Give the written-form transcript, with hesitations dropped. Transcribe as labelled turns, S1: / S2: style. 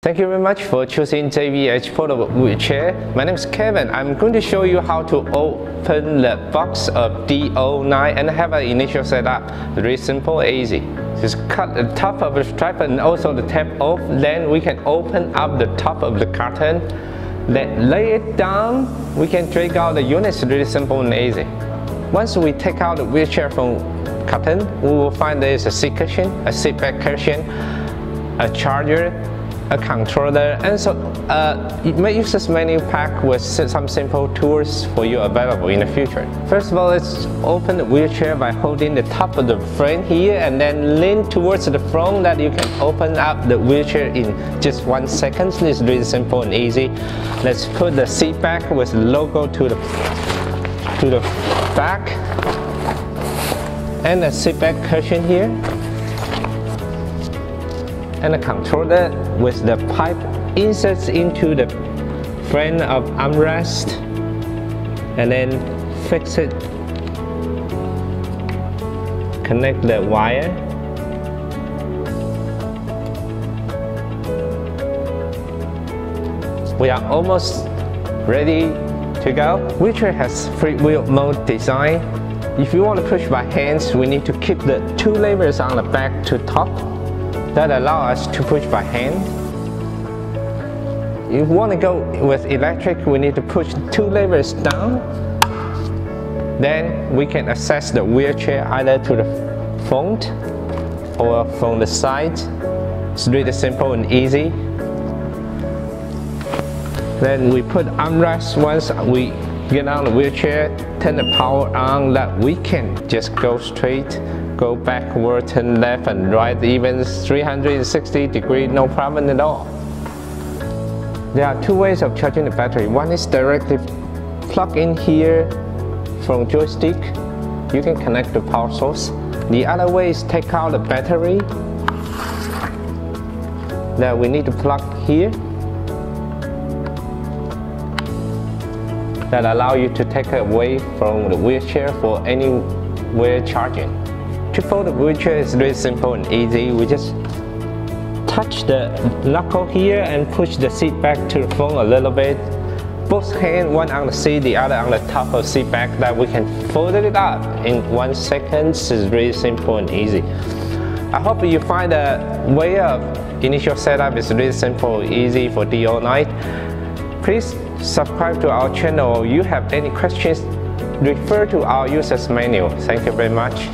S1: Thank you very much for choosing JBH foldable wheelchair. My name is Kevin. I'm going to show you how to open the box of D09 and have an initial setup. Very simple, easy. Just cut the top of the strap and also the tab off. Then we can open up the top of the carton. Then lay it down. We can take out the units. Really simple and easy. Once we take out the wheelchair from carton, we will find there is a seat cushion, a seat back cushion, a charger, a controller, and so it may use this menu pack with some simple tools for you available in the future. First of all, let's open the wheelchair by holding the top of the frame here and then lean towards the front that you can open up the wheelchair in just 1 second. It's really simple and easy. Let's put the seat back with the logo to the back and the seat back cushion here, and the controller with the pipe inserts into the frame of armrest, and then fix it, connect the wire, we are almost ready to go. Wheelchair has freewheel mode design. If you want to push by hands, we need to keep the 2 levers on the back to top that allow us to push by hand. If you want to go with electric, we need to push 2 levers down. Then we can access the wheelchair either to the front or from the side. It's really simple and easy. Then we put armrest. Once we get on the wheelchair, turn the power on, that we can just go straight, go backward, turn left and right, even 360 degrees, no problem at all. There are 2 ways of charging the battery. One is directly plug in here from joystick. You can connect the power source. The other way is take out the battery that we need to plug here. That allow you to take it away from the wheelchair for anywhere charging. To fold the wheelchair is really simple and easy. We just touch the knuckle here and push the seat back to the front a little bit. Both hands, one on the seat, the other on the top of the seat back, that we can fold it up in 1 second. It's really simple and easy. I hope you find the way of initial setup is really simple, easy for D09. Please subscribe to our channel. If you have any questions, refer to our users manual. Thank you very much.